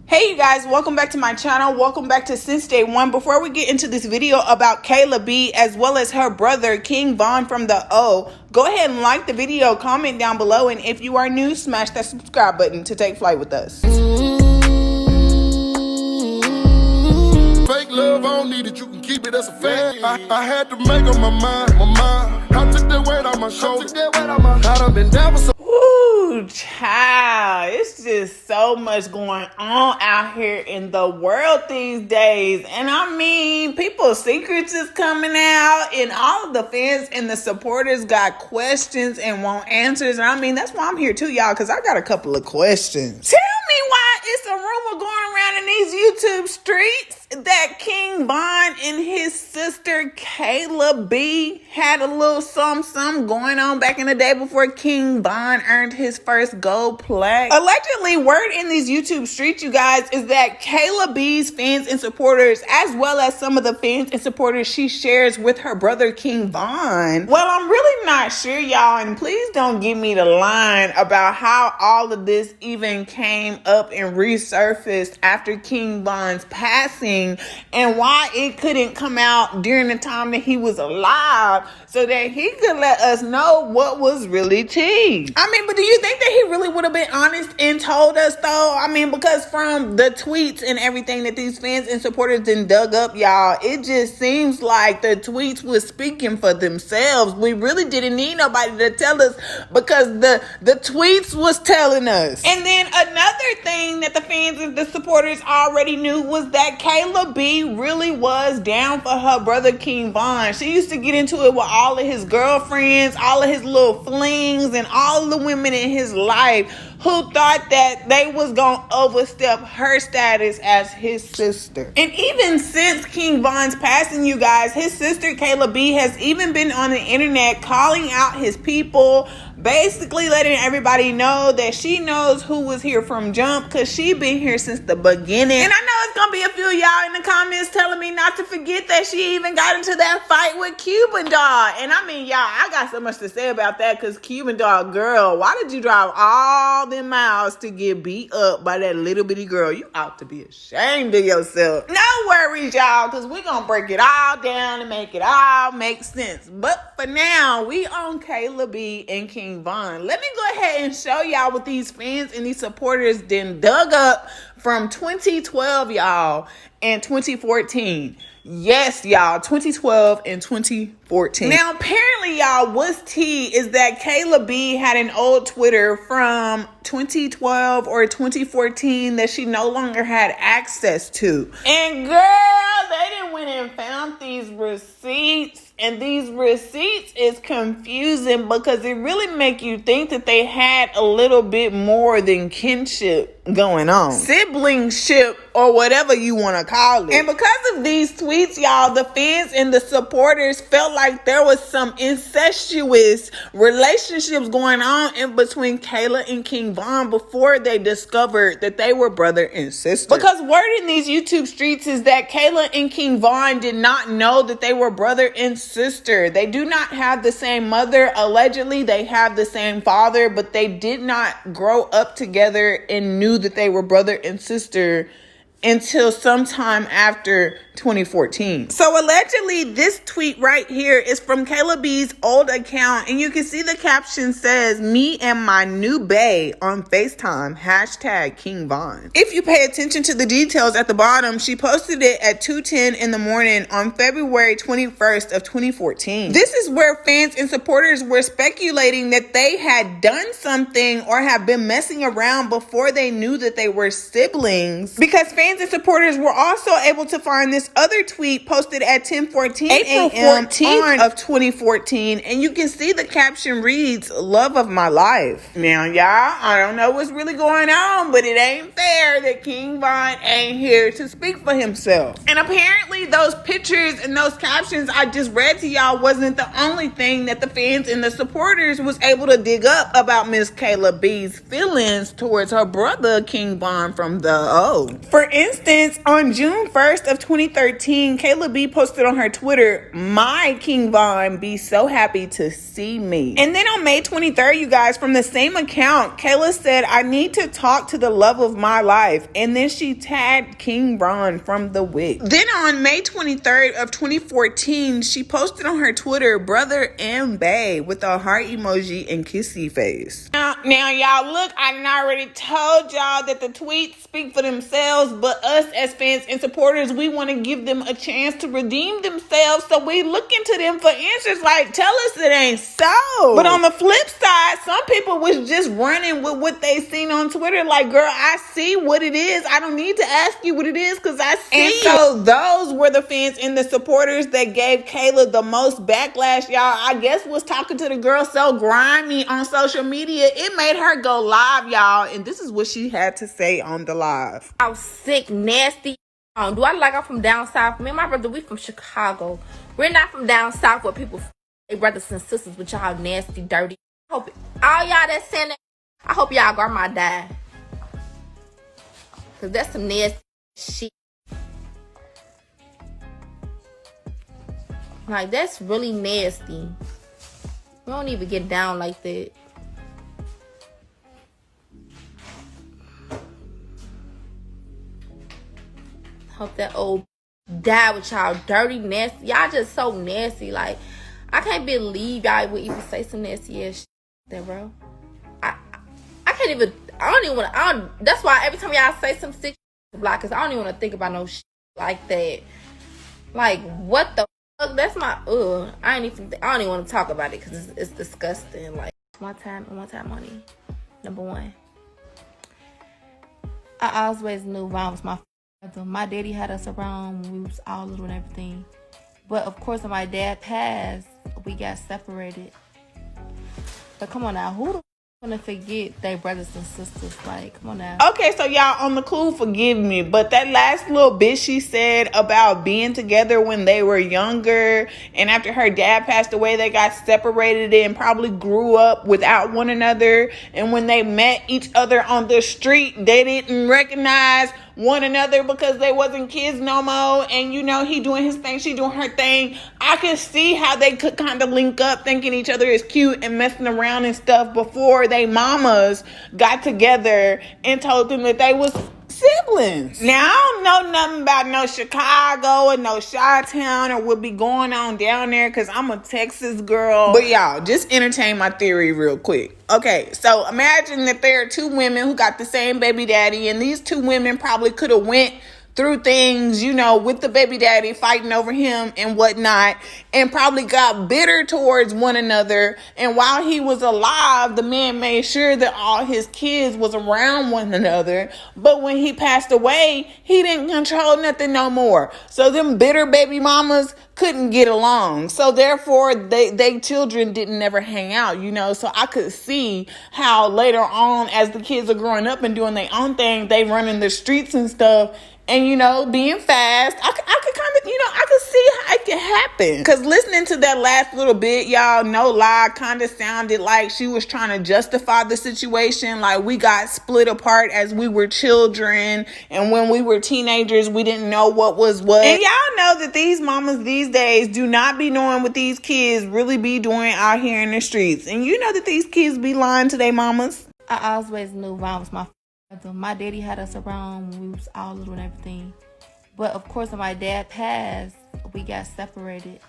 Hey you guys, welcome back to my channel. Welcome back to Since Day One. Before we get into this video about Kayla B as well as her brother King Von from the O, go ahead and like the video, comment down below, and if you are new, smash that subscribe button to take flight with us. Fake love, I don't need it, you can keep it as a fact. I had to make up my mind. I took that weight on my shoulder. I done been down for so. Ooh, child, it's just so much going on out here in the world these days. And I mean, people's secrets is coming out, and all of the fans and the supporters got questions and want answers. And I mean, that's why I'm here too, y'all, because I got a couple of questions. Tell me why it's a rumor going around in these YouTube streets that King Von and his sister Kayla B had a little something going on back in the day before King Von earned his first gold plaque. Allegedly, word in these YouTube streets, you guys, is that Kayla B's fans and supporters, as well as some of the fans and supporters she shares with her brother King Von. Well, I'm really not sure, y'all, and please don't give me the line about how all of this even came up and resurfaced after King Von's passing, and why it couldn't come out during the time that he was alive so that he could let us know what was really tea. I mean, but do you think that he really would have been honest and told us though? I mean, because from the tweets and everything that these fans and supporters then dug up, y'all, it just seems like the tweets was speaking for themselves. We really didn't need nobody to tell us because the tweets was telling us. And then another thing that the fans and the supporters already knew was that Kayla B really was down for her brother King Von. She used to get into it with all of his girlfriends, all of his little flings, and all of the women in his life who thought that they was gonna overstep her status as his sister. And even since King Von's passing, you guys, his sister Kayla B has even been on the internet calling out his people, basically letting everybody know that she knows who was here from jump because she been here since the beginning. And I know it's gonna be a few of y'all in the comments telling me not to forget that she even got into that fight with Cuban Dog. And I mean, y'all, I got so much to say about that because Cuban Dog, girl, why did you drive all them miles to get beat up by that little bitty girl? You ought to be ashamed of yourself. No worries, y'all, because we're gonna break it all down and make it all make sense. But for now, we on Kayla B and King Von. Let me go ahead and show y'all what these fans and these supporters then dug up from 2012, y'all, and 2014. Yes, y'all, 2012 and 2014. Now, apparently, y'all, what's tea is that Kayla B had an old Twitter from 2012 or 2014 that she no longer had access to. And girl, they done went and found these receipts. And these receipts is confusing because it really make you think that they had a little bit more than kinship going on. Siblingship or whatever you want to call it. And because of these tweets, y'all, the fans and the supporters felt like there was some incestuous relationships going on in between Kayla and King Von before they discovered that they were brother and sister. Because word in these YouTube streets is that Kayla and King Von did not know that they were brother and sister. They do not have the same mother. Allegedly, they have the same father, but they did not grow up together and knew that they were brother and sister until sometime after 2014. So allegedly, this tweet right here is from Kayla B's old account, and you can see the caption says, "Me and my new bae on FaceTime, hashtag King Von." If you pay attention to the details at the bottom, she posted it at 2:10 in the morning on February 21st of 2014. This is where fans and supporters were speculating that they had done something or have been messing around before they knew that they were siblings, because fans and supporters were also able to find this other tweet posted at 10:14 a.m. April 14th of 2014, and you can see the caption reads, "Love of my life." Now, y'all, I don't know what's really going on, but it ain't fair that King Von ain't here to speak for himself. And apparently those pictures and those captions I just read to y'all wasn't the only thing that the fans and the supporters was able to dig up about Miss Kayla B's feelings towards her brother King Von from the O. For instance, on June 1st of 2013, Kayla B posted on her Twitter, "My King Von be so happy to see me." And then on May 23rd, you guys, from the same account, Kayla said, "I need to talk to the love of my life." And then she tagged King Von from the Wick. Then on May 23rd of 2014, she posted on her Twitter, "Brother and bae," with a heart emoji and kissy face. Now y'all, look, I done already told y'all that the tweets speak for themselves, but us as fans and supporters, we want to give them a chance to redeem themselves, so we look into them for answers like, tell us it ain't so. But on the flip side, some people was just running with what they seen on Twitter, like, girl, I see what it is. I don't need to ask you what it is because I see it. And so those were the fans and the supporters that gave Kayla the most backlash, y'all. I guess was talking to the girl so grimy on social media, it made her go live, y'all. And this is what she had to say on the live. I was sick, nasty. Do I like I'm from down south? Me and my brother, we from Chicago. We're not from down south where people brothers and sisters with y'all nasty, dirty. I hope all y'all that saying that, I hope y'all grandma die. Cause that's some nasty shit. Like, that's really nasty. We don't even get down like that. Hope that old die with y'all dirty, nasty. Y'all just so nasty. Like, I can't believe y'all would even say some nasty ass shit there, bro. I can't even, I don't even want to, that's why every time y'all say some sick shit, like, cause I don't even want to think about no shit like that. Like, what the fuck? That's my, I don't even want to talk about it because it's disgusting. Like, one time money. Number one. I always knew Von was my father. My daddy had us around when we was all little and everything. But of course, when my dad passed, we got separated. But come on now, who the gonna forget their brothers and sisters? Like, come on now. Okay, so y'all, on the cool, forgive me, but that last little bit she said about being together when they were younger, and after her dad passed away, they got separated and probably grew up without one another, and when they met each other on the street, they didn't recognize one another because they wasn't kids no more, and you know, he doing his thing, she doing her thing. I could see how they could kind of link up, thinking each other is cute and messing around and stuff before they mamas got together and told them that they was siblings. Now, I don't know nothing about no Chicago or no Chi-Town or what be going on down there because I'm a Texas girl. But y'all, just entertain my theory real quick. Okay, so imagine that there are two women who got the same baby daddy, and these two women probably could have went through things, you know, with the baby daddy fighting over him and whatnot, and probably got bitter towards one another. And while he was alive, the man made sure that all his kids was around one another. But when he passed away, he didn't control nothing no more. So them bitter baby mamas couldn't get along. So therefore, they children didn't never hang out, you know. So I could see how later on, as the kids are growing up and doing their own thing, they running the streets and stuff, and, you know, being fast, I could kind of, you know, I could see how it could happen. Because listening to that last little bit, y'all, no lie, kind of sounded like she was trying to justify the situation. Like, we got split apart as we were children, and when we were teenagers, we didn't know what was what. And y'all know that these mamas these days do not be knowing what these kids really be doing out here in the streets. And you know that these kids be lying to their mamas. I always knew Von was my father. My daddy had us around when we was all little and everything. But of course, when my dad passed, we got separated.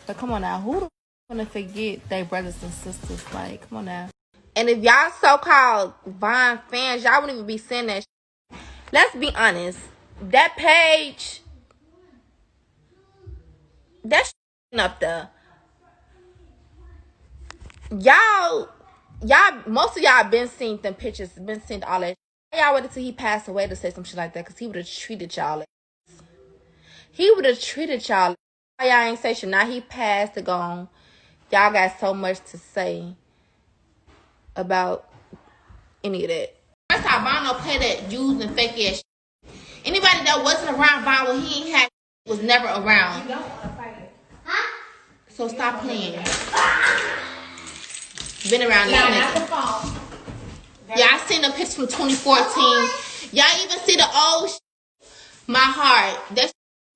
But come on now, who the gonna forget their brothers and sisters? Like, come on now. And if y'all so-called Von fans, y'all wouldn't even be saying that shit. Let's be honest. That page, that shit up there. Y'all, most of y'all been seeing them pictures, been seeing all that. Y'all waited till he passed away to say some shit like that, because he would have treated y'all. He would have treated y'all. Y'all ain't say shit. Now he passed to gone. Y'all got so much to say about any of that. First time Von don't play that used and fake ass shit. Anybody that wasn't around Von when he ain't had was never around. You don't want to fight it. Huh? So stop playing. Been around this nigga. Yeah, I seen the picture from 2014. Y'all even see the old My Heart. That's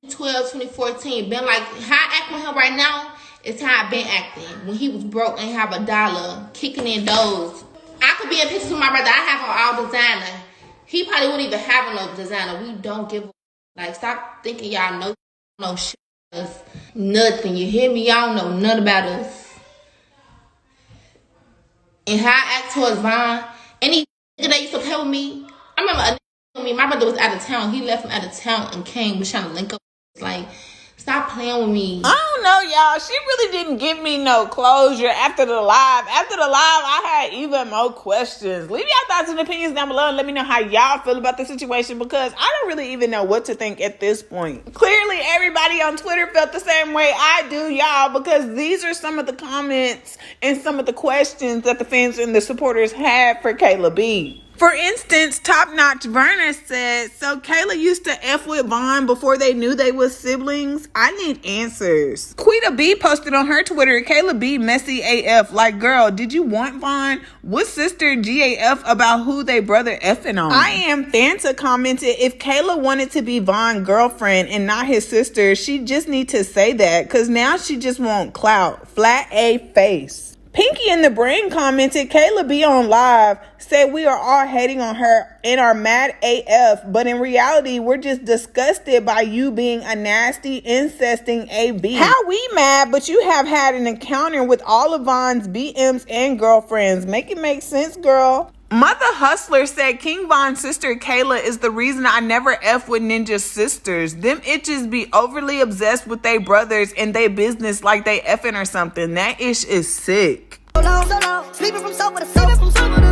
2014. Been like, how I act with him right now is how I been acting. When he was broke and have $1, kicking in doors. I could be in pictures with my brother. I have on all designer. He probably wouldn't even have no designer. We don't give a like, stop thinking y'all know no shit about us. Nothing. You hear me? Y'all know nothing about us. And how I act towards Vaughn. Any nigga that used to play with me. I remember a nigga with me. My brother was out of town. He left from out of town and came. Was trying to link up. Like, stop playing with me. I don't know, y'all. She really didn't give me no closure after the live. After the live, I had even more questions. Leave y'all thoughts and opinions down below and let me know how y'all feel about the situation, because I don't really even know what to think at this point. Clearly, everybody on Twitter felt the same way I do, y'all, because these are some of the comments and some of the questions that the fans and the supporters had for Kayla B. For instance, Top Notch Burner said, so Kayla used to F with Vaughn before they knew they was siblings? I need answers. Quita B posted on her Twitter, Kayla B messy AF. Like, girl, did you want Vaughn? What sister GAF about who they brother effing on? I Am Fanta commented, if Kayla wanted to be Vaughn's girlfriend and not his sister, she just need to say that, because now she just want clout. Flat A face. Pinky in the Brain commented, Kayla B on live said we are all hating on her and are mad AF, but in reality, we're just disgusted by you being a nasty, incesting AB. How we mad, but you have had an encounter with all of Vaughn's BMs and girlfriends. Make it make sense, girl. Mother Hustler said King Von's sister Kayla is the reason I never F with Ninja's sisters. Them itches be overly obsessed with they brothers and they business like they effing or something. That ish is sick. So long, sleeping from soap with a soap.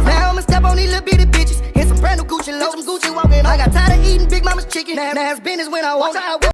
Now I'ma step on these little bitty bitches. Here's some brand new Gucci low, some Gucci walking. I got tired of eating Big Mama's chicken. Now it's business when I walk.